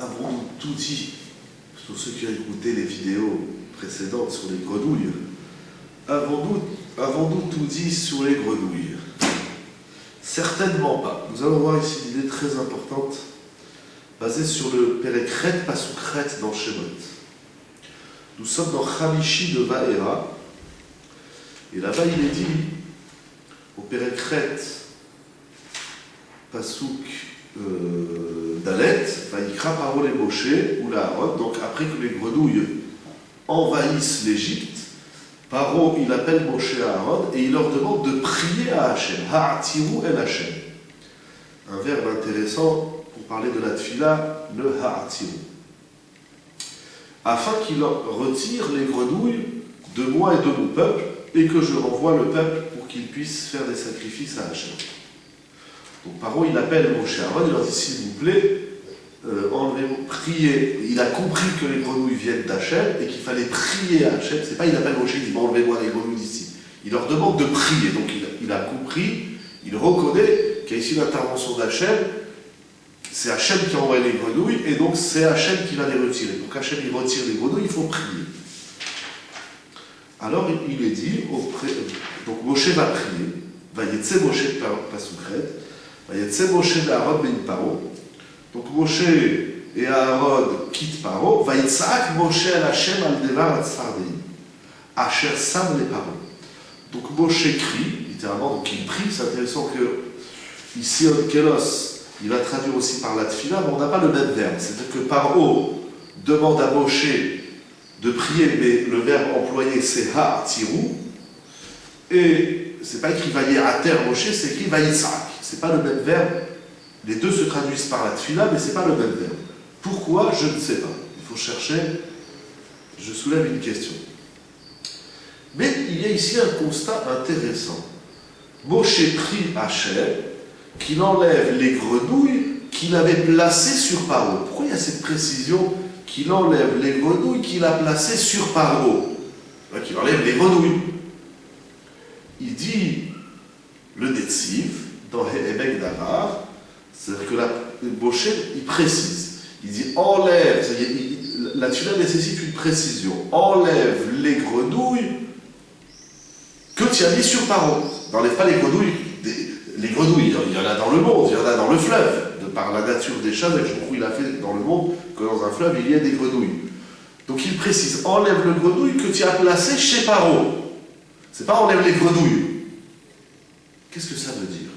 avons-nous tout dit? Pour ceux qui ont écouté les vidéos précédentes sur les grenouilles, avons-nous tout dit sur les grenouilles? Certainement pas. Nous allons voir ici une idée très importante basée sur le Pérekret Pasukret dans Shemot. Nous sommes dans Chamishi de Vaera, et là-bas il est dit au Pérekret Pasuk Dalet, Vaikra Paro les Moshe ou la Aaron, donc après que les grenouilles envahissent l'Égypte, Paro il appelle Moshe et Aaron et il leur demande de prier à Hachem, Ha'atiru el Hachem. Un verbe intéressant pour parler de la tfila, le Ha'atiru. Afin qu'il retire les grenouilles de moi et de mon peuple et que je renvoie le peuple pour qu'il puisse faire des sacrifices à Hachem. Donc Paro il appelle Moshe et Aaron, il leur dit s'il vous plaît, priez. Il a compris que les grenouilles viennent d'Hachem et qu'il fallait prier à Hachem. C'est pas il appelle Moshe, il dit enlevez-moi les grenouilles d'ici. Il leur demande de prier. Donc il a compris, il reconnaît qu'il y a ici l'intervention d'Hachem. C'est Hachem qui a envoyé les grenouilles et donc c'est Hachem qui va les retirer. Pour qu'Hachem il retire les grenouilles, il faut prier. Alors il est dit, donc Moshe va prier. Vayetse Moshe Pasukret. Vayetse Moshe d'Aaron ben Paro. Donc Moshe et Aaron quittent Paro. Vayitzak Moshe el Hachem al devar atzardei. Asher sam les Paro. Donc Moshe crie, littéralement, donc il prie. C'est intéressant que ici en Kélos, il va traduire aussi par la tfila, mais on n'a pas le même verbe. C'est-à-dire que Paro demande à Moshe de prier, mais le verbe employé c'est ha'atiru. Et c'est pas écrit vaye'ater Moshe, c'est écrit vayitzak. C'est pas le même verbe. Les deux se traduisent par la tfila, mais c'est pas le même verbe. Pourquoi? Je ne sais pas. Il faut chercher. Je soulève une question. Mais il y a ici un constat intéressant. Moshe prie Hachem qu'il enlève les grenouilles qu'il avait placées sur Paro. Pourquoi il y a cette précision qu'il enlève les grenouilles qu'il a placées sur Paro? Qu'il enlève les grenouilles. Il dit le Netziv dans Hébek Davar, c'est-à-dire que Moshe il précise. Il dit enlève, la tfila nécessite une précision. Enlève les grenouilles que tu as mis sur Paro. N'enlève pas les grenouilles. Les grenouilles, il y en a dans le monde, il y en a dans le fleuve, de par la nature des choses, avec il a fait dans le monde que dans un fleuve il y a des grenouilles. Donc il précise, enlève le grenouille que tu as placé chez Paro. C'est pas enlève les grenouilles. Qu'est-ce que ça veut dire?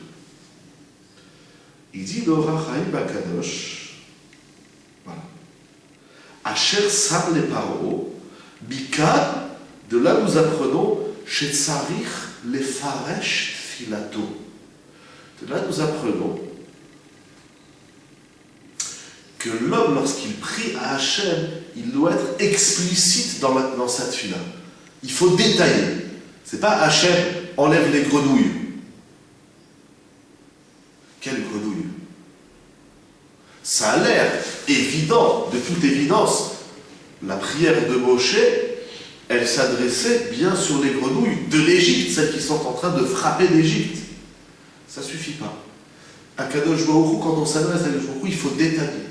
Il dit L'Orach Chaim Bakadosh, voilà. Asher sam les Paro, Bika, de là nous apprenons chez Tsarich les Faresh Filato. De là, nous apprenons que l'homme, lorsqu'il prie à Hachem, il doit être explicite dans sa tfila. Il faut détailler. C'est pas Hachem, enlève les grenouilles. Quelles grenouilles? Ça a l'air évident, de toute évidence. La prière de Moshe, elle s'adressait bien sur les grenouilles de l'Égypte, celles qui sont en train de frapper l'Égypte. Ça ne suffit pas. À Kadosh Baruch Hu, quand on s'adresse à Kadosh Baruch Hu, il faut détailler,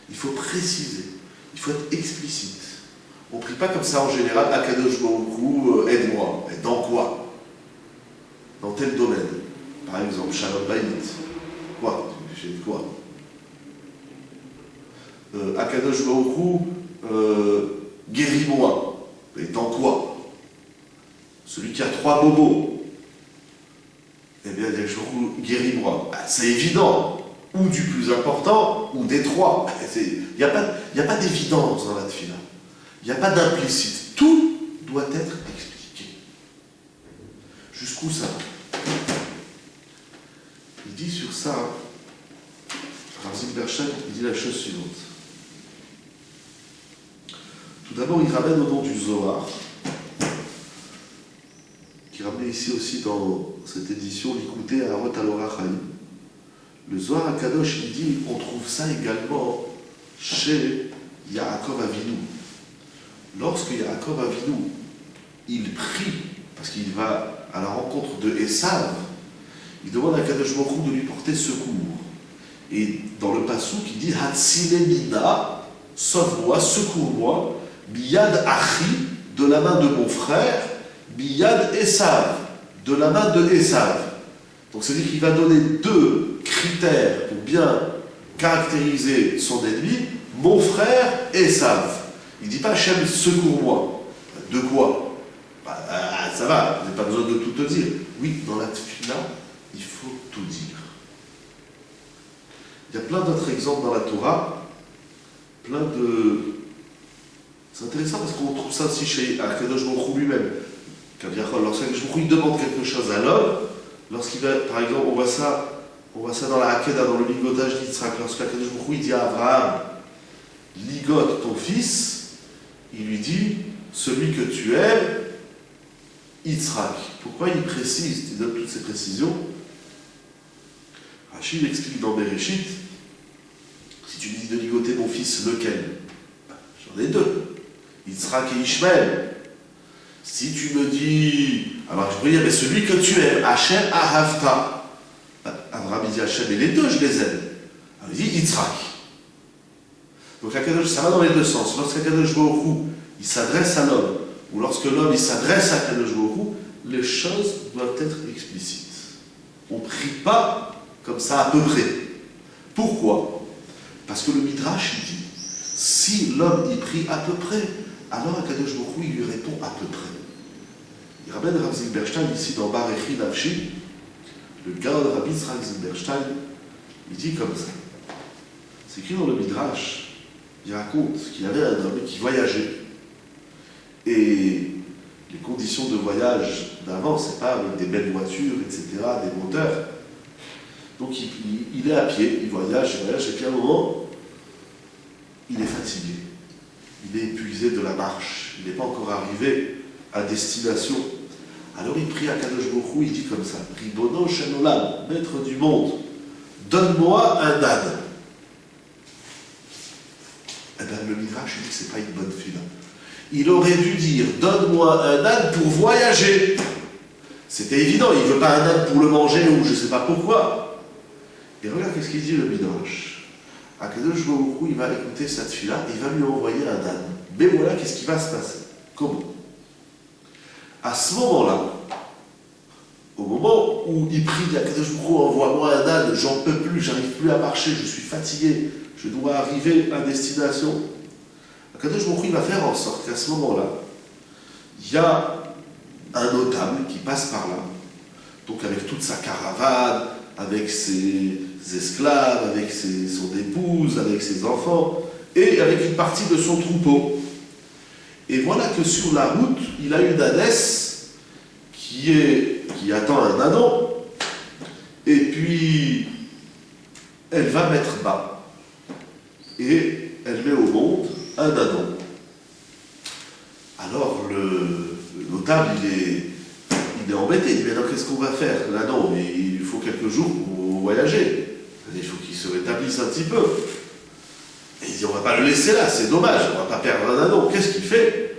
il faut préciser, il faut être explicite. On ne prie pas comme ça en général, à Kadosh Baruch Hu, aide-moi. Et dans quoi? Dans tel domaine. Par exemple, Shalom Bayit. Quoi? J'ai dit quoi? À Kadosh Baruch Hu, guéris-moi. Et dans quoi? Celui qui a 3 bobos. Eh bien, guéris-moi. C'est évident. Ou du plus important, ou des 3. Il n'y a pas d'évidence dans la tfila. Il n'y a pas d'implicite. Tout doit être expliqué. Jusqu'où ça va? Il dit sur ça, Rav Zilberstein, il dit la chose suivante. Tout d'abord, il ramène au nom du Zohar, qui ramenait ici aussi dans cette édition l'Ikouté à Arot al-Orach Chaim. Le Zohar HaKadosh, il dit, on trouve ça également chez Yaakov Avinu. Lorsque Yaakov Avinu, il prie, parce qu'il va à la rencontre de Esav, il demande à Kadosh Baruch Hu de lui porter secours. Et dans le passou qui dit Hatsile Mina, sauve-moi, secours-moi, Biyad Achi, de la main de mon frère, Biyad Esav, de la main de Esav. Donc c'est-à-dire qu'il va donner deux critères pour bien caractériser son ennemi, mon frère Esav. Il ne dit pas Hachem, secours-moi. De quoi? Ça va, vous n'avez pas besoin de tout te dire. Oui, dans la tefila, il faut tout dire. Il y a plein d'autres exemples dans la Torah, plein de... C'est intéressant parce qu'on trouve ça aussi chez Akadosh Baruch Hu lui-même. Lorsqu'Akadosh Baruch Hu demande quelque chose à l'homme, lorsqu'il va, par exemple, on voit ça dans la Hakeda, dans le ligotage d'Yitzhak, lorsqu'Akadosh Baruch Hu dit à Abraham, ligote ton fils, il lui dit, celui que tu aimes, Yitzhak. Pourquoi il précise, il donne toutes ces précisions? Rachid explique dans Bereshit, si tu me dis de ligoter mon fils, lequel? J'en ai deux, Yitzhak et Ishmaël. Si tu me dis, alors je peux dire, mais celui que tu aimes, Hachem Ahavta. Abraham dit Hachem, et les deux je les aime. Alors il dit Yitzhak. Donc ça va dans les deux sens. Lorsqu'Akadosh Baruch Hu, il s'adresse à l'homme, ou lorsque l'homme il s'adresse à Akadosh Baruch Hu, les choses doivent être explicites. On ne prie pas comme ça à peu près. Pourquoi? Parce que le Midrash il dit, si l'homme y prie à peu près, alors Akadosh Baruch Hu il lui répond à peu près. Il ramène Rav Zilberstein ici dans Barechi Nafshi, le gars de Rabbi Yitzhak Zilberstein, il dit comme ça. C'est écrit dans le Midrash, il raconte qu'il y avait un homme qui voyageait. Et les conditions de voyage d'avant, c'est pas avec des belles voitures, etc., des moteurs. Donc il est à pied, il voyage, et puis à un moment, il est fatigué. Il est épuisé de la marche. Il n'est pas encore arrivé à destination. Alors il prie à Kadosh Baruch Hu, il dit comme ça, Ribono Shel Olam, maître du monde, donne-moi un âne. Eh bien le Midrash dit que ce n'est pas une bonne fila. Il aurait dû dire, donne-moi un âne pour voyager. C'était évident, il ne veut pas un âne pour le manger ou je ne sais pas pourquoi. Et regarde qu'est-ce qu'il dit le Midrash. Akadosh Baruch Hu, il va écouter cette fila, il va lui envoyer un âne. Mais voilà qu'est-ce qui va se passer. Comment? À ce moment-là, au moment où il prie, Akadosh Baruch Hu, envoie-moi un âne, j'en peux plus, j'arrive plus à marcher, je suis fatigué, je dois arriver à destination. Akadosh Baruch Hu, il va faire en sorte qu'à ce moment-là, il y a un notable qui passe par là, donc avec toute sa caravane, avec ses esclaves, avec son épouse, avec ses enfants, et avec une partie de son troupeau. Et voilà que sur la route, il a une ânesse qui attend un ânon, et puis elle va mettre bas, et elle met au monde un ânon. Alors le notable, il est embêté, il dit, mais alors qu'est-ce qu'on va faire? L'ânon, il lui faut quelques jours pour voyager, il faut qu'il se rétablisse un petit peu. Et il dit, on ne va pas le laisser là, c'est dommage, on ne va pas perdre un ânon. Qu'est-ce qu'il fait?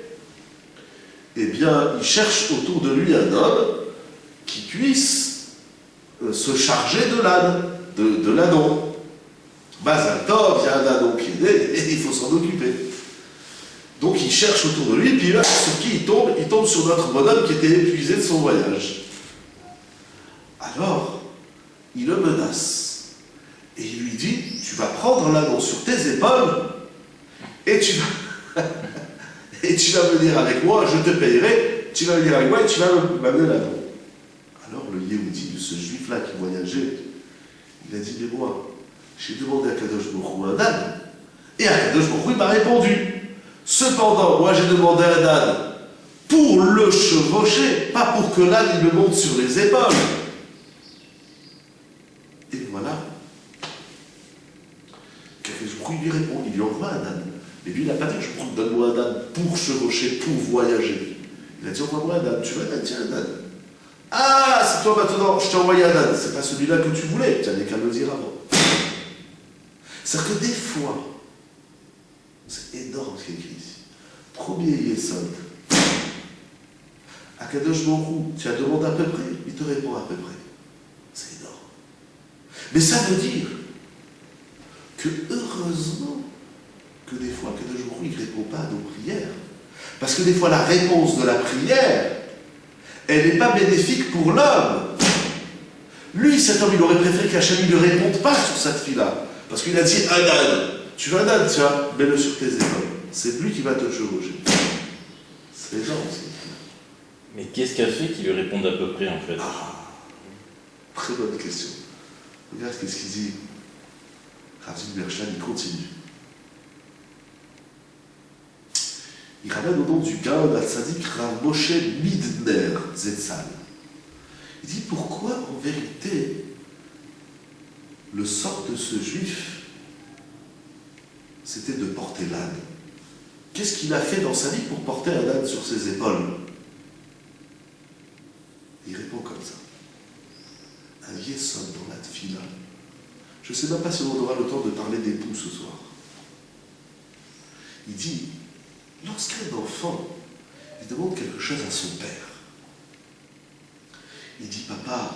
Eh bien, il cherche autour de lui un homme qui puisse se charger de l'âne, de l'ânon. Mazal Tov, il y a un ânon qui est né, et il faut s'en occuper. Donc il cherche autour de lui, et puis là, sur qui il tombe sur notre bonhomme qui était épuisé de son voyage. Alors, il le menace. Et il lui dit, tu vas prendre l'ânon sur tes épaules, et tu vas venir avec moi, je te payerai, tu vas venir avec moi et tu vas m'amener l'ânon. Alors le Yehudi, ce juif-là qui voyageait, il a dit, mais moi, j'ai demandé à Kadosh Baruch Hu un âne, et à Kadosh Baruch Hu, il m'a répondu. Cependant, moi j'ai demandé un âne pour le chevaucher, pas pour que l'âne il me monte sur les épaules. Et voilà. Il lui répond, il lui envoie un âne. Mais lui, il n'a pas dit, je donne-moi un âne pour chevaucher, pour voyager. Il a dit, envoie-moi un âne. Tu veux un âne? Tiens, un âne. Ah, c'est toi maintenant, je t'ai envoyé un âne. C'est pas celui-là que tu voulais. Tu n'avais qu'à me le dire avant. C'est-à-dire que des fois, c'est énorme ce qui est écrit ici. Premier Yesod. Akadosh Baruch Hu, tu as demandé à peu près, il te répond à peu près. C'est énorme. Mais ça veut dire que heureusement que des fois, Kadosh Baruch Hu, il ne répond pas à nos prières. Parce que des fois, la réponse de la prière, elle n'est pas bénéfique pour l'homme. Lui, cet homme, il aurait préféré qu'Hachem ne lui réponde pas sur cette fille-là. Parce qu'il a dit, un âne. Tu veux un âne, tiens, mets-le sur tes épaules. C'est lui qui va te chevaucher. C'est énorme, ça. Mais qu'est-ce qu'a fait qu'il lui réponde à peu près, en fait? Très bonne question. Regarde qu'est-ce qu'il dit. Rav Zilberstein, il continue. Il ramène au nom du gars, la tzaddik Rav Moshe Midner Zetzal. Il dit pourquoi en vérité le sort de ce juif c'était de porter l'âne. Qu'est-ce qu'il a fait dans sa vie pour porter un âne sur ses épaules? Il répond comme ça. Un yesod dans la tfila. Je ne sais même pas si on aura le temps de parler d'époux ce soir. Il dit, lorsqu'un enfant il demande quelque chose à son père, il dit, papa,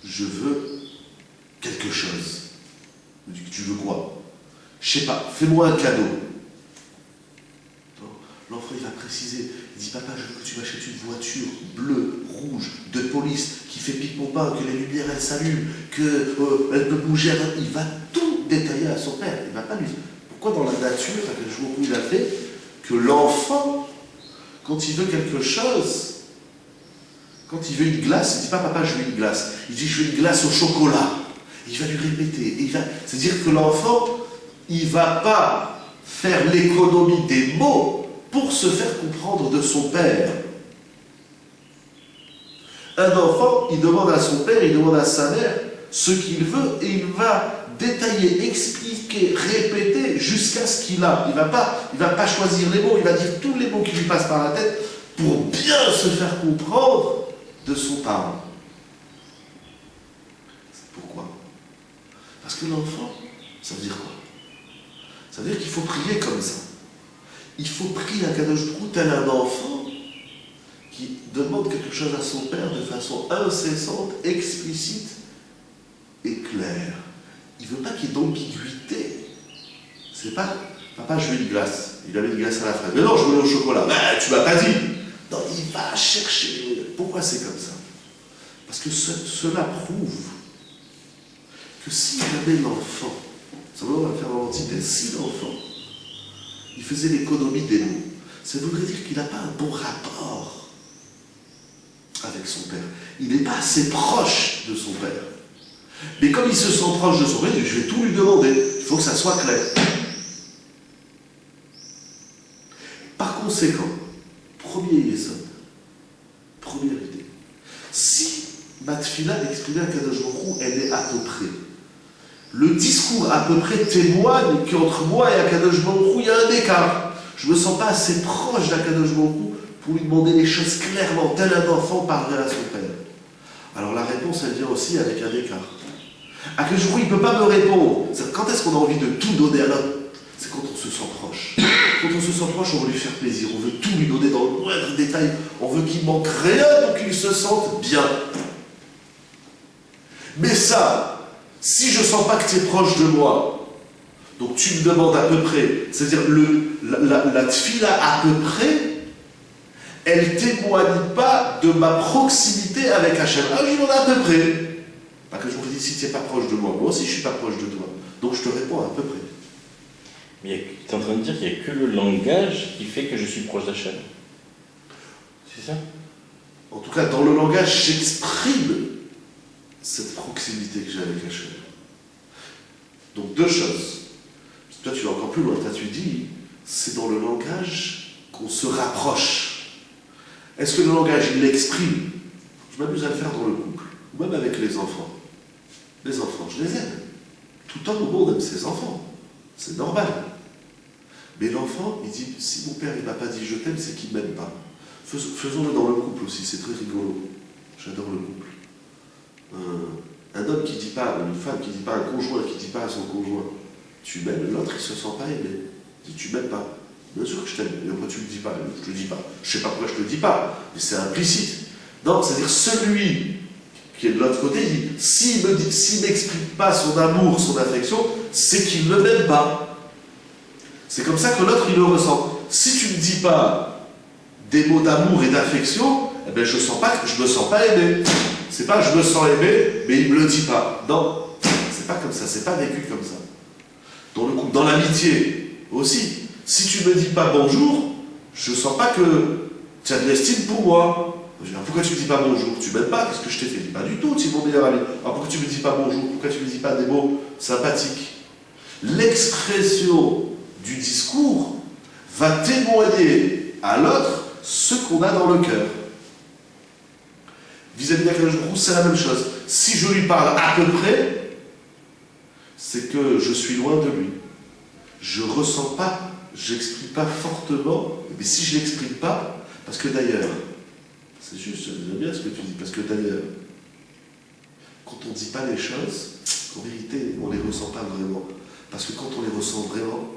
je veux quelque chose. Il dit, tu veux quoi? Je sais pas, fais-moi un cadeau. L'enfant, il va préciser. Il dit, papa, je veux que tu m'achètes une voiture bleue, rouge, de police, qui fait pique-mon-pain, que les lumières, elles s'allument, qu'elle peut bouger. Il va tout détailler à son père. Il ne va pas lui dire. Pourquoi dans la nature, quel jour où il a fait, que l'enfant, quand il veut quelque chose, quand il veut une glace, il ne dit pas, papa, je veux une glace. Il dit, je veux une glace au chocolat. Il va lui répéter. C'est-à-dire que l'enfant, il ne va pas faire l'économie des mots pour se faire comprendre de son père. Un enfant, il demande à son père, il demande à sa mère ce qu'il veut et il va détailler, expliquer, répéter jusqu'à ce qu'il a. Il ne va pas choisir les mots, il va dire tous les mots qui lui passent par la tête pour bien se faire comprendre de son parent. Pourquoi? Parce que l'enfant, ça veut dire quoi? Ça veut dire qu'il faut prier comme ça. Il faut prier à Kadosh Baruch Hu tel un enfant qui demande quelque chose à son père de façon incessante, explicite et claire. Il ne veut pas qu'il y ait d'ambiguïté. C'est pas, papa, je veux une glace. Il avait une glace à la fraise. Mais non, je veux au chocolat. Ben, tu m'as pas dit. Non, il va chercher. Pourquoi c'est comme ça? Parce que cela prouve que si jamais l'enfant, ça va le faire dans l'Antiquité, si l'enfant, il faisait l'économie des mots, ça voudrait dire qu'il n'a pas un bon rapport avec son père. Il n'est pas assez proche de son père. Mais comme il se sent proche de son père, je vais tout lui demander. Il faut que ça soit clair. Par conséquent, premier yesod, première idée. Si ma tfila exprimée à Kadosh Baruch Hu, elle est à peu près, le discours à peu près témoigne qu'entre moi et Akadosh Baruch Hu, il y a un écart. Je ne me sens pas assez proche d'Akadosh Baruch Hu pour lui demander les choses clairement, tel un enfant parlerait à son père. Alors la réponse, elle vient aussi avec un écart. Akadosh Baruch Hu, il ne peut pas me répondre. Quand est-ce qu'on a envie de tout donner à l'autre? C'est quand on se sent proche. Quand on se sent proche, on veut lui faire plaisir, on veut tout lui donner dans le moindre détail, on veut qu'il manque rien pour qu'il se sente bien. Mais ça, si je ne sens pas que tu es proche de moi, donc tu me demandes à peu près, c'est-à-dire la tfila à peu près, elle ne témoigne pas de ma proximité avec Hachem. Ah, je demande à peu près. Pas que je vous dis si tu n'es pas proche de moi, moi aussi je ne suis pas proche de toi. Donc je te réponds à peu près. Mais tu es en train de dire qu'il n'y a que le langage qui fait que je suis proche d'Hachem. C'est ça? En tout cas, dans le langage, j'exprime cette proximité que j'ai avec Hachem. Donc deux choses. Toi tu vas encore plus loin, toi tu dis, c'est dans le langage qu'on se rapproche. Est-ce que le langage, il l'exprime? Je m'amuse à le faire dans le couple, ou même avec les enfants. Les enfants, je les aime. Tout homme au monde aime ses enfants. C'est normal. Mais l'enfant, il dit, si mon père il m'a pas dit je t'aime, c'est qu'il ne m'aime pas. Faisons-le dans le couple aussi, c'est très rigolo. J'adore le couple. Un homme qui ne dit pas, une femme qui ne dit pas, un conjoint qui ne dit pas à son conjoint, tu m'aimes, l'autre il ne se sent pas aimé. Il dit, tu m'aimes pas. Bien sûr que je t'aime, mais pourquoi tu ne le dis pas? Je ne te le dis pas. Je ne sais pas pourquoi je ne te le dis pas, mais c'est implicite. Non, c'est-à-dire celui qui est de l'autre côté, il dit, s'il n'exprime pas son amour, son affection, c'est qu'il ne m'aime pas. C'est comme ça que l'autre, il le ressent. Si tu ne dis pas des mots d'amour et d'affection, eh bien, je me sens pas aimé. C'est pas je me sens aimé, mais il me le dit pas. Non, c'est pas comme ça, c'est pas vécu comme ça. Dans le couple, dans l'amitié aussi. Si tu me dis pas bonjour, je sens pas que tu as de l'estime pour moi. Je dis, pourquoi tu me dis pas bonjour? Tu m'aimes pas? Qu'est-ce que je t'ai fait? Pas du tout, tu es mon meilleur ami. Alors pourquoi tu me dis pas bonjour? Pourquoi tu me dis pas des mots sympathiques? L'expression du discours va témoigner à l'autre ce qu'on a dans le cœur. Vis-à-vis d'Akadosh Baruch Hu, c'est la même chose. Si je lui parle à peu près, c'est que je suis loin de lui. Je ressens pas, j'exprime pas fortement, mais si je l'exprime pas, parce que d'ailleurs, c'est juste, j'aime bien ce que tu dis, parce que d'ailleurs, quand on ne dit pas les choses, en vérité, on ne les ressent pas vraiment. Parce que quand on les ressent vraiment,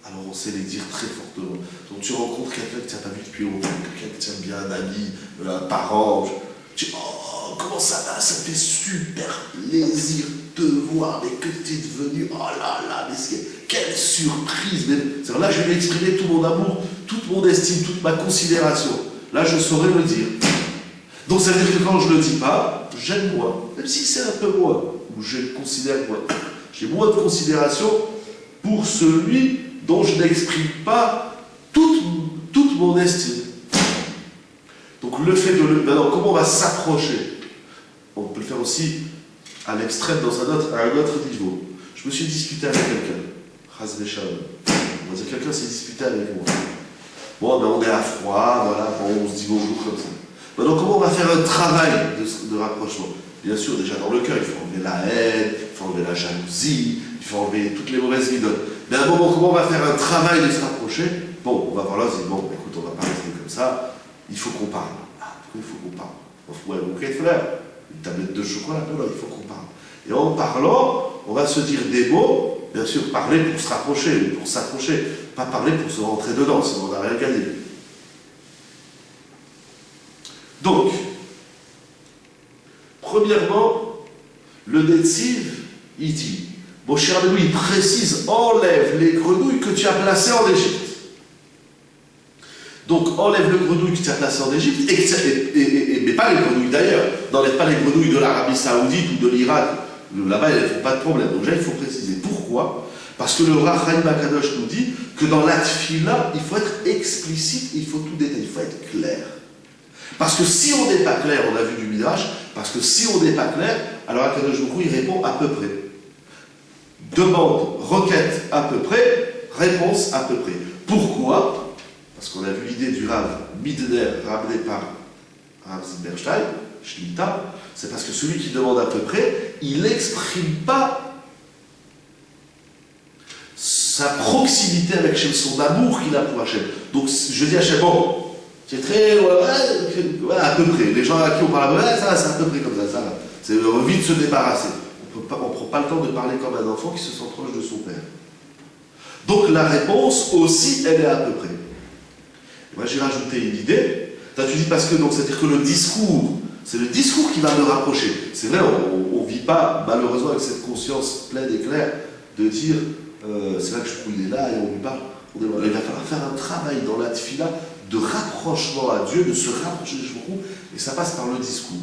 alors on sait les dire très fortement. Donc tu rencontres quelqu'un que tu n'as pas vu depuis longtemps, quelqu'un que tu aimes bien, un ami, un parent, tu dis, oh, comment ça va, ça me fait super plaisir de te voir, mais que tu es devenu, oh là là, mais quelle surprise. Mais, là, je vais lui exprimer tout mon amour, toute mon estime, toute ma considération. Là, je saurais le dire. Donc ça veut dire que quand je ne le dis pas, j'aime moins, même si c'est un peu moins, ou je considère moins. J'ai moins de considération pour celui dont je n'exprime pas toute mon estime. Donc le fait de le... Maintenant, comment on va s'approcher? On peut le faire aussi à l'extrême, à un autre niveau. Je me suis disputé avec quelqu'un. Chas v'shalom. On va dire quelqu'un s'est disputé avec moi. Bon, ben on est à froid, voilà, bon, on se dit bonjour comme ça. Maintenant, comment on va faire un travail de rapprochement? Bien sûr, déjà dans le cœur, il faut enlever la haine, il faut enlever la jalousie, il faut enlever toutes les mauvaises idoles. Mais à un moment, comment on va faire un travail de se rapprocher? Bon, on va voir là, on se dit, bon, écoute, on va pas rester comme ça, il faut qu'on parle. Ah, pourquoi il faut qu'on parle? On fout un bouquet de fleurs, une tablette de chocolat, non, il faut qu'on parle. Et en parlant, on va se dire des mots, bien sûr, parler pour se rapprocher, pour s'approcher, pas parler pour se rentrer dedans, sinon on n'a rien gagné. Donc, premièrement, le Netziv, il dit, mon cher Louis, il précise, enlève les grenouilles que tu as placées en Égypte. Donc, enlève les grenouilles que tu as placées en Égypte, mais pas les grenouilles d'ailleurs. N'enlève pas les grenouilles de l'Arabie Saoudite ou de l'Irak. Là-bas, elles ne font pas de problème. Donc, déjà, il faut préciser. Pourquoi? Parce que le Rav Chaim Akadosh nous dit que dans la tfila, il faut être explicite, il faut tout détailler, il faut être clair. Parce que si on n'est pas clair, on a vu du Midrash, parce que si on n'est pas clair, alors Akadosh Baruch Hu, il répond à peu près. Demande, requête à peu près, réponse à peu près. Pourquoi? Parce qu'on a vu l'idée du Rav Midner ramené par Rav Zilberstein, Shlita, c'est parce que celui qui demande à peu près, il n'exprime pas sa proximité avec Hachem, son amour qu'il a pour Hachem. Donc je dis à Hachem, bon, c'est très, voilà, à peu près. Les gens à qui on parle, ça va, c'est à peu près comme ça va. C'est vite se débarrasser. On ne prend pas le temps de parler comme un enfant qui se sent proche de son père. Donc la réponse aussi, elle est à peu près. Et moi j'ai rajouté une idée. Tu dis parce que donc c'est-à-dire que le discours, c'est le discours qui va me rapprocher. C'est vrai, on ne vit pas malheureusement avec cette conscience pleine et claire de dire c'est vrai que je trouve il est là et on lui parle. Il va falloir faire un travail dans la tfila de rapprochement à Dieu, de se rapprocher de Shemou, et ça passe par le discours.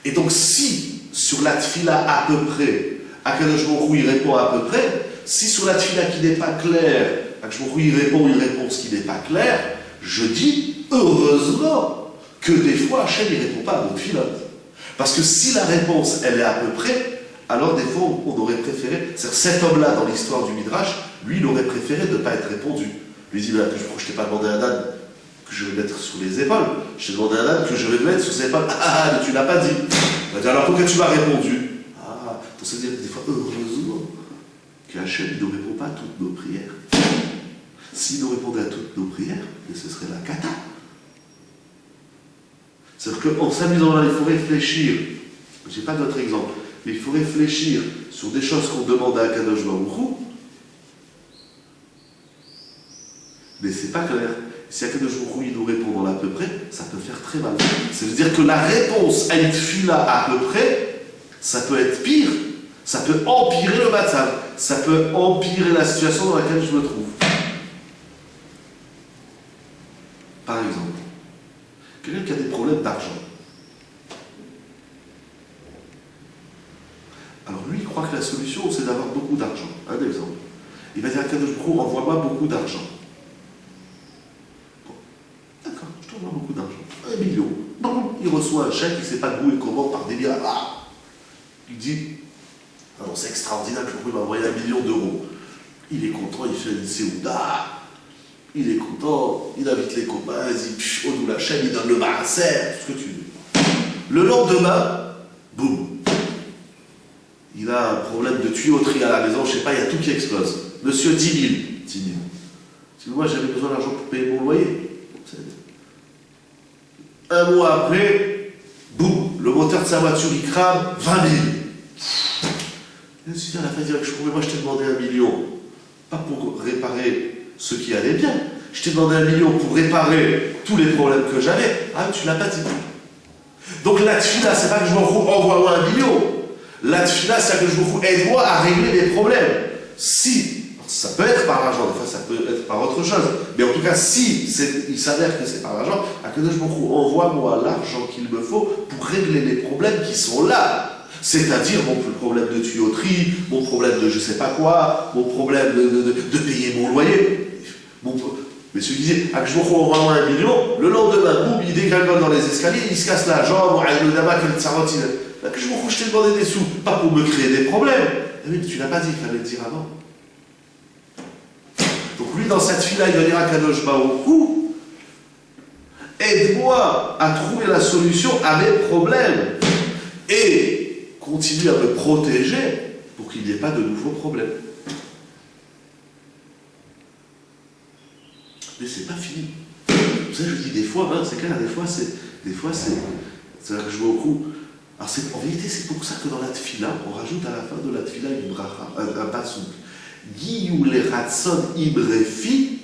Et donc si sur la tfila à peu près, Akadosh Baruch Hu il répond à peu près, si sur la tfila qui n'est pas claire, Akadosh Baruch Hu il répond ce qui n'est pas clair, je dis heureusement que des fois Hachem ne répond pas à nos tfila. Parce que si la réponse elle est à peu près, alors des fois on aurait préféré, c'est-à-dire cet homme-là dans l'histoire du Midrash, lui il aurait préféré de ne pas être répondu. Lui dit, je t'ai pas demandé à Dan que je vais mettre sur les épaules, je t'ai demandé à Dan que je vais mettre sur ses épaules. Ah, mais tu l'as pas dit. Alors pourquoi tu m'as répondu? Ah, pour se dire des fois, heureusement que Hachem ne répond pas à toutes nos prières. S'il nous répondait à toutes nos prières, ce serait la cata. C'est-à-dire qu'en s'amusant là, il faut réfléchir, j'ai pas d'autre exemple, mais il faut réfléchir sur des choses qu'on demande à Akadosh Baruch Hu, mais c'est pas clair. si Akadosh Baruch Hu, il nous répond dans l'à peu près, ça peut faire très mal. C'est-à-dire que la réponse à une tefila à peu près, ça peut être pire, ça peut empirer le matzav, ça peut empirer la situation dans laquelle je me trouve. Par exemple, quelqu'un qui a des problèmes d'argent. Alors lui, il croit que la solution, c'est d'avoir beaucoup d'argent. Un exemple. Il va dire à Kadosh Baruch Hu, envoie-moi beaucoup d'argent. Bon. D'accord, je t'envoie beaucoup d'argent. 1 million. Bon, il reçoit un chèque, il ne sait pas d'où et comment, par des miracles. Ah, il dit, ah non, c'est extraordinaire que je m'a envoyé 1 million d'euros. Il est content, il fait une séouda. Il est content, il invite les copains, il dit, on nous la chaîne, il donne le maaser, tout ce que tu veux. Le lendemain, boum. Il a un problème de tuyauterie à la maison, je ne sais pas, il y a tout qui explose. Monsieur, 10 000. 10 000. Si moi j'avais besoin d'argent pour payer mon loyer. Un mois après, boum, le moteur de sa voiture il crame, 20 000. Je me suis dit à la fin, je pouvais, moi je t'ai demandé 1 million. Pas pour réparer ce qui allait bien. Je t'ai demandé 1 million pour réparer tous les problèmes que j'avais. Ah, tu ne l'as pas dit. Donc la tefila, c'est pas que je m'en fous, envoie-moi 1 million. La tefila, c'est que je vous aide-moi à régler les problèmes. Si, ça peut être par l'argent, des fois ça peut être par autre chose, mais en tout cas, si il s'avère que c'est par l'argent, Akadosh Baruch Hu, envoie-moi l'argent qu'il me faut pour régler les problèmes qui sont là. C'est-à-dire mon problème de tuyauterie, mon problème de je sais pas quoi, mon problème de payer mon loyer. Mais celui qui disait, Akadosh Baruch Hu, envoie-moi 1 million, le lendemain, boum, il dégringole dans les escaliers, il se casse la jambe, le dama, quel tsarot, que je t'ai demandé des sous, pas pour me créer des problèmes. Mais tu l'as pas dit, il fallait le dire avant. Donc lui, dans cette fille-là, il va dire à Kadosh Baruch Hu, aide-moi à trouver la solution à mes problèmes et continue à me protéger pour qu'il n'y ait pas de nouveaux problèmes. Mais c'est pas fini. Vous savez, je dis des fois, hein, c'est clair, des fois c'est-à-dire que je vois au coup. Alors en vérité, c'est pour ça que dans la tefila, on rajoute à la fin de la tefila une bracha, un pasuk. Giyu le ratson ibrefi,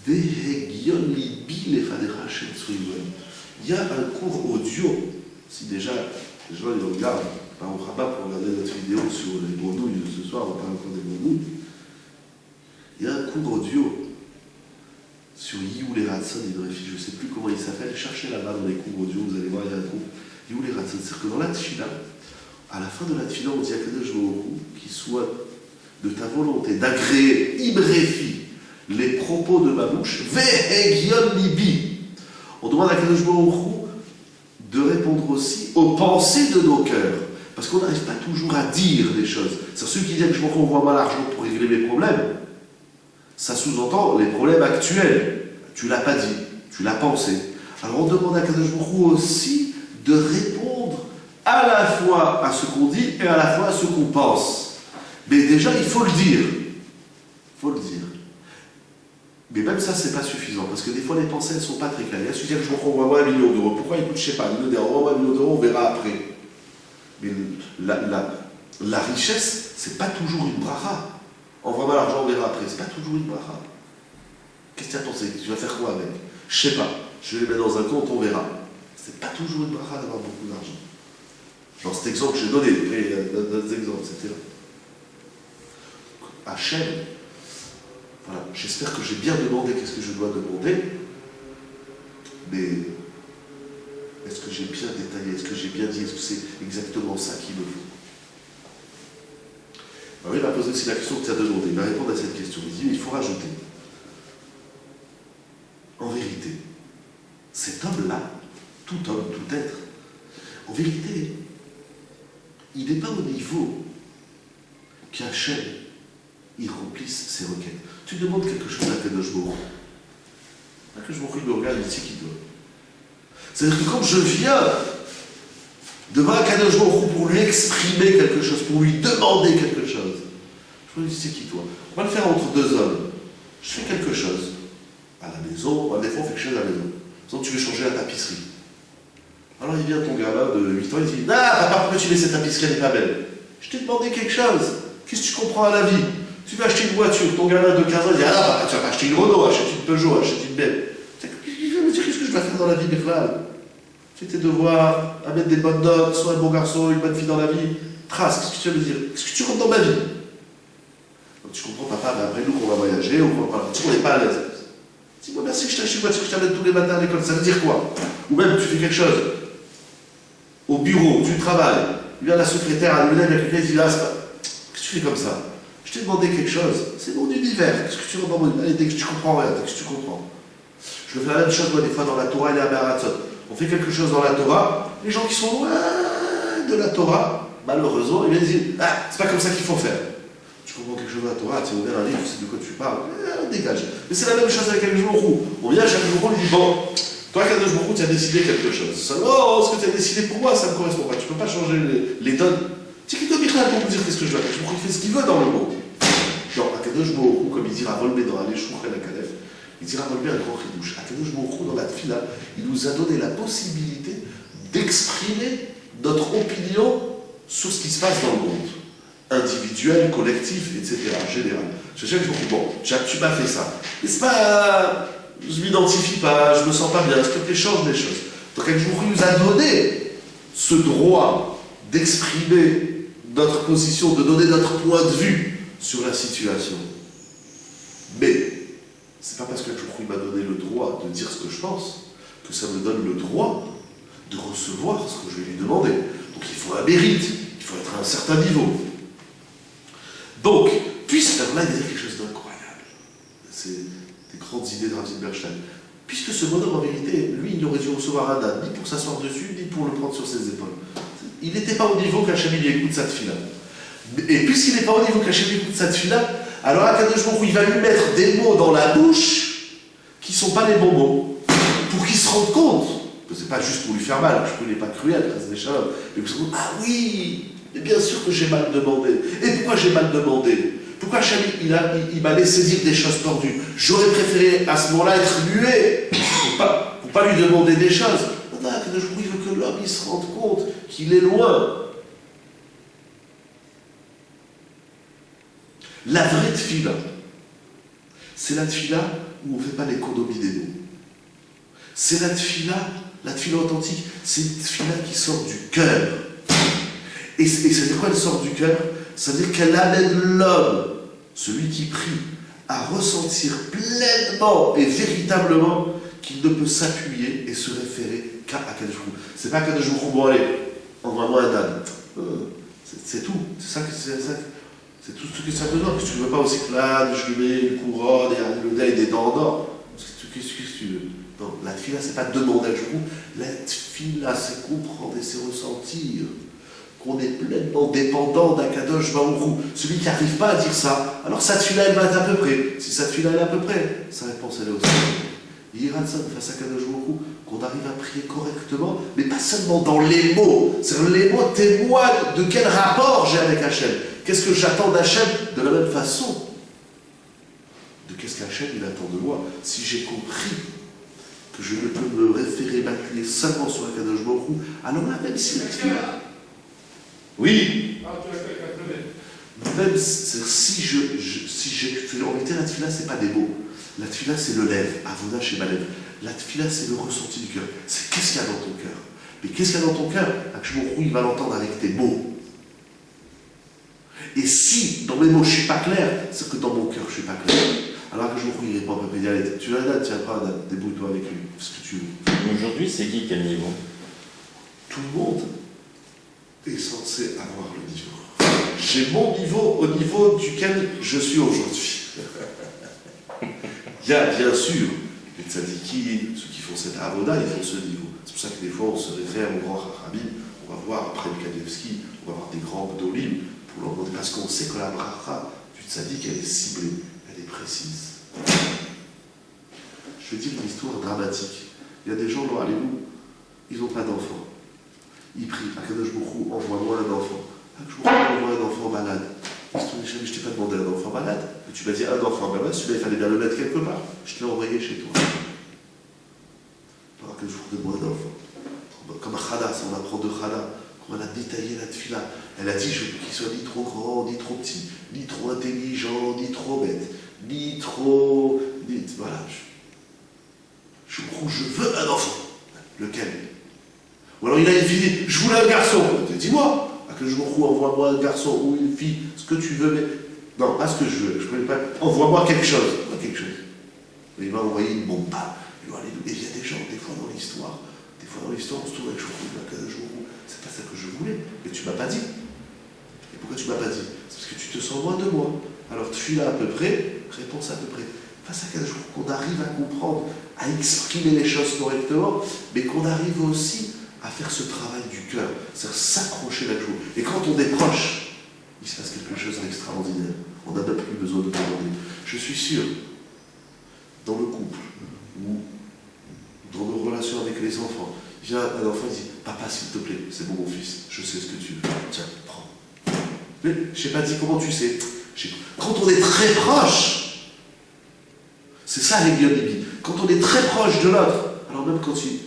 vehegion libi le fadera shem tzuyuem. Il y a un cours audio, si déjà les gens ils regardent, par au rabat pour regarder notre vidéo sur les grenouilles de ce soir, on parle encore des grenouilles. Il y a un cours audio sur Giyu le ratson ibrefi, je ne sais plus comment il s'appelle, cherchez là-bas dans les cours audio, vous allez voir, il y a un cours. C'est-à-dire que dans la tefila, à la fin de la tefila, on dit à Kadosh Baruch Hu qu'il soit de ta volonté d'agréer, ibrefi, les propos de ma bouche, vehegion libi. On demande à Kadosh Baruch Hu de répondre aussi aux pensées de nos cœurs. Parce qu'on n'arrive pas toujours à dire les choses. C'est ceux qui disent que je m'envoie mal l'argent pour régler mes problèmes. Ça sous-entend les problèmes actuels. Tu ne l'as pas dit, tu l'as pensé. Alors on demande à Kadosh Baruch Hu aussi de répondre à la fois à ce qu'on dit et à la fois à ce qu'on pense. Mais déjà, il faut le dire. Il faut le dire. Mais même ça, c'est pas suffisant, parce que des fois, les pensées, elles ne sont pas très claires. Il y a celui qui dit que je m'envoie 1 million d'euros. Pourquoi? Écoute, je ne sais pas. Il me dit, envoie 1 million d'euros, on verra après. Mais la richesse, c'est pas toujours une bracha. Envoie-moi l'argent, on verra après. C'est pas toujours une bracha. Qu'est-ce que tu as pensé? Tu vas faire quoi avec? Je sais pas. Je vais les mettre dans un compte, on verra. C'est pas toujours une bracha d'avoir beaucoup d'argent. Genre cet exemple que j'ai donné, après il y a d'autres exemples, etc. Hachem, voilà, j'espère que j'ai bien demandé qu'est-ce que je dois demander, mais est-ce que j'ai bien détaillé, est-ce que j'ai bien dit, est-ce que c'est exactement ça qu'il me faut? Alors il m'a posé aussi la question que tu as demandé, il va répondre à cette question, il dit, il faut rajouter. En vérité, cet homme-là, tout homme, tout être, en vérité, il n'est pas au niveau qu'Hachem, il remplisse ses requêtes. Tu demandes quelque chose à Kadosh Baruch Hu. Kadosh Baruch Hu, il me regarde, il sait qu'il doit. C'est-à-dire que quand je viens devant Kadosh Baruch Hu pour lui exprimer quelque chose, pour lui demander quelque chose, je me dis, c'est qui toi? On va le faire entre deux hommes. Je fais quelque chose à la maison, des fois on fait quelque chose à la maison. Par exemple, tu veux changer la tapisserie. Alors il vient ton gamin de 8 ans, il dit, ah papa, pourquoi tu mets cette tapisserie, elle n'est pas belle? Je t'ai demandé quelque chose. Qu'est-ce que tu comprends à la vie? Tu vas acheter une voiture, ton gamin de 15 ans, il dit ah là, tu vas pas acheter une Renault, achète une Peugeot, achète une belle. Il va me dire qu'est-ce que je dois faire dans la vie, Bichlal? Fais tes devoirs, à mettre des bonnes notes, sois un bon garçon, une bonne fille dans la vie. Trace, qu'est-ce que tu vas me dire? Qu'est-ce que tu rentres dans ma vie? Donc tu comprends, papa, mais après nous qu'on va voyager, on n'est pas à l'aise. Dis-moi merci que je t'achète une voiture, que je t'amène tous les matins à l'école, ça veut dire quoi? Ou même tu fais quelque chose, au bureau, tu travailles, il vient la secrétaire, à lui-même, il y a quelqu'un qui dit là, qu'est-ce que tu fais comme ça? Je t'ai demandé quelque chose, c'est mon univers, qu'est-ce que tu rentres dans mon univers? Dès que tu comprends rien, dès que tu comprends. Je fais la même chose, moi, des fois, dans la Torah et la Marathon. On fait quelque chose dans la Torah, les gens qui sont loin de la Torah, malheureusement, ils viennent dire ah, c'est pas comme ça qu'il faut faire. Tu comprends quelque chose dans la Torah, tu as ouvert un livre, tu sais de quoi tu parles, dégage. Mais c'est la même chose avec Kadosh Baruch Hu. On vient chaque jour, on lui dit bon, toi, Kadosh Baruch Hu, tu as décidé quelque chose. Seulement, ce que tu as décidé pour moi, ça ne me correspond pas. Tu ne peux pas changer les donnes. C'est qui doit dire là pour me dire qu'est-ce que je dois faire. Kadosh Baruch Hu fait ce qu'il veut dans le monde. Genre, à Kadosh Baruch Hu, comme il dira Volmé dans Alé Shouch El Kalef, il dira Volmé un grand chidouche. À Kadosh Baruch Hu, dans la Tfila, il nous a donné la possibilité d'exprimer notre opinion sur ce qui se passe dans le monde. Individuel, collectif, etc. Général. Je sais que je me dis, bon, Jacques, tu m'as fait ça. Mais c'est pas. Je m'identifie pas, je me sens pas bien, s'il te plaît, change les choses. Donc, il nous a donné ce droit d'exprimer notre position, de donner notre point de vue sur la situation. Mais, c'est pas parce que il m'a donné le droit de dire ce que je pense que ça me donne le droit de recevoir ce que je vais lui demander. Donc, il faut un mérite, il faut être à un certain niveau. Donc, puisque, alors là, il va dire quelque chose d'incroyable. C'est des grandes idées de Rav Zilberstein. Puisque ce bonhomme, en vérité, lui, il n'aurait dû recevoir un âne, ni pour s'asseoir dessus, ni pour le prendre sur ses épaules. Il n'était pas au niveau qu'Hachem lui écoute sa tefila. Et puisqu'il n'est pas au niveau qu'Hachem lui écoute sa tefila, alors Akadosh Baruch Hu, il va lui mettre des mots dans la bouche qui ne sont pas les bons mots, pour qu'il se rende compte. C'est pas juste pour lui faire mal, je ne n'est pas cruel, mais pour se rendre compte, ah oui, et bien sûr que j'ai mal demandé. Et pourquoi j'ai mal demandé? Pourquoi Hachem, il m'a laissé dire des choses tordues? J'aurais préféré à ce moment-là être muet, pour pas lui demander des choses. Non, il veut que l'homme il se rende compte qu'il est loin. La vraie tefila, c'est la tefila où on ne fait pas l'économie des mots. C'est la tefila authentique, c'est une tefila qui sort du cœur. Et ça veut dire quoi, elle sort du cœur? Ça veut dire qu'elle amène l'homme, celui qui prie, à ressentir pleinement et véritablement qu'il ne peut s'appuyer et se référer qu'à Kadosh Baruch Hu. C'est pas Kadosh Baruch Hu, bon allez, envoie-moi un âne. C'est tout. C'est tout ce que ça te donne. Tu ne veux pas aussi que l'âne, je lui mets une couronne et le dé et des dents d'or. Qu'est-ce que tu veux? Non, la tefila, c'est pas demander à Kadosh Baruch Hu. La tefila, c'est comprendre et c'est ressentir qu'on est pleinement dépendant d'Akadosh Baruch Hu. Celui qui n'arrive pas à dire ça, alors sa tefila, elle va être à peu près. Si sa tefila, elle est à peu près, sa réponse, elle est aussi. Il ira de ça face à Akadosh Baruch Hu, qu'on arrive à prier correctement, mais pas seulement dans les mots. C'est-à-dire les mots témoignent de quel rapport j'ai avec Hachem. Qu'est-ce que j'attends d'Hachem? De la même façon. De qu'est-ce qu'Hachem il attend de moi? Si j'ai compris que je ne peux me référer, m'appuyer seulement sur Akadosh Baruch Hu, alors là, même si la tefila... Oui. Même si j'ai en réalité, la tefila, c'est pas des mots. La tefila, c'est le lève. Avoda chez ma lève. La tefila, c'est le ressenti du cœur. C'est qu'est-ce qu'il y a dans ton cœur. Mais qu'est-ce qu'il y a dans ton cœur? Akadosh Baruch Hu, il va l'entendre avec tes mots. Et si dans mes mots je ne suis pas clair, c'est que dans mon cœur je ne suis pas clair. Alors Akadosh Baruch Hu, il répond un peu pédialette. Tu vas là, tiens, prends un âne, débrouille-toi avec lui. Ce que tu veux. Aujourd'hui, c'est qui a le niveau? Tout le monde est censé avoir le niveau. J'ai mon niveau au niveau duquel je suis aujourd'hui. Il y a bien sûr les tzadikis, ceux qui font cette avoda, ils font ce niveau. C'est pour ça que des fois on se réfère au grand Chachamim, on va voir après le Kanievski, on va voir des grands Gdolim, pour leur demander, parce qu'on sait que la bracha du tzadik, elle est ciblée, elle est précise. Je vais dire une histoire dramatique. Il y a des gens, là, allez-vous, ils n'ont pas d'enfants. Ils prient, Akadosh Baruch Hu, envoie-moi un enfant. Akadosh Baruch Hu, envoie un enfant malade. Je ne t'ai pas demandé un enfant malade, mais tu m'as dit un enfant malade, celui-là il fallait bien le mettre quelque part. Je te l'ai envoyé chez toi. Alors que je vous demande un enfant. Comme Chana, ça on apprend de Chana, qu'on a détaillé la tefila. Elle a dit qu'il soit ni trop grand, ni trop petit, ni trop intelligent, ni trop bête, ni trop... Voilà. Je veux un enfant. Lequel? Ou alors il a une fille, je voulais un garçon. Dis-moi, que je envoie-moi un garçon ou une fille, ce que tu veux, mais... Non, pas ce que je veux, je ne connais pas. Envoie-moi quelque chose. Pas quelque chose. Mais il m'a envoyé une bombe. Et il y a des gens, des fois dans l'histoire, on se trouve avec c'est pas ça que je voulais, mais tu m'as pas dit. Et pourquoi tu m'as pas dit? C'est parce que tu te sens loin de moi. Alors tu là à peu près, réponse à peu près. Face à quel jour qu'on arrive à comprendre, à exprimer les choses correctement, mais qu'on arrive aussi à faire ce travail du cœur, c'est-à-dire s'accrocher la joue. Et quand on est proche, il se passe quelque chose d'extraordinaire. On n'a même plus besoin de demander. Je suis sûr, dans le couple, ou dans nos relations avec les enfants, vient un enfant et dit « Papa, s'il te plaît, c'est bon mon fils, je sais ce que tu veux. Tiens, prends. » Mais je n'ai pas dit comment tu sais. Quand on est très proche, c'est ça les guillemets. Quand on est très proche de l'autre, alors même quand il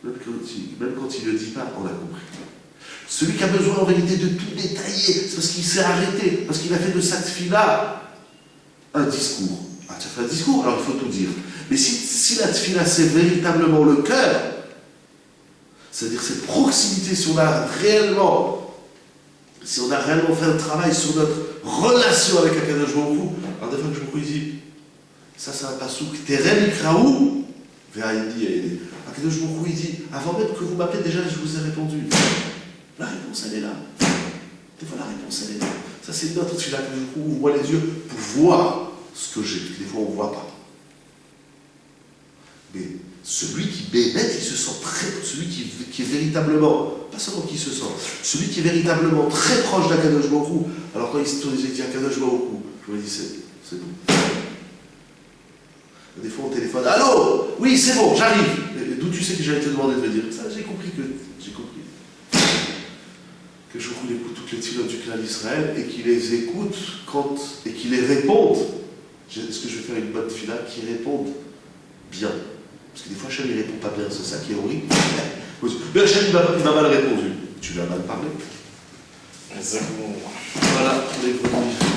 ne le dit pas, on a compris. Celui qui a besoin en vérité de tout détailler, c'est parce qu'il s'est arrêté, parce qu'il a fait de cette fille-là un discours. Ah, tu as fait un discours, alors il faut tout dire. Mais si la tefila c'est véritablement le cœur, c'est-à-dire cette proximité, si on a réellement fait un travail sur notre relation avec Akadosh Baruch Hu, alors des fois que je me dis, ça c'est un pasouk, Terem Ikraou, Ve'aïdi, Akadosh Baruch Hu il dit, avant même que vous m'appelez, déjà je vous ai répondu. La réponse elle est là. Des fois la réponse elle est là. Ça c'est notre tefila, que on ouvre les yeux pour voir ce que j'ai. Des fois on ne voit pas. Mais celui qui bébête, il se sent celui qui est véritablement, pas seulement qui se sent, celui qui est véritablement très proche d'Akadosh Baruch Hu, alors quand il se tourne et dit Akadosh Baruch Hu, je me dis c'est bon. Des fois on téléphone, allô, oui c'est bon, j'arrive. D'où tu sais que j'allais te demander de me dire ça? J'ai compris. Que je roule écoute toutes les tefilot du clan d'Israël et qu'il les écoute et qu'il les réponde. Est-ce que je vais faire une bonne tefila qui réponde bien? Parce que des fois, Hachem ne répond pas bien, c'est ça qui est horrible. Mais Hachem, il m'a mal répondu. Tu lui as mal parlé. Exactement. Voilà, pour les produits.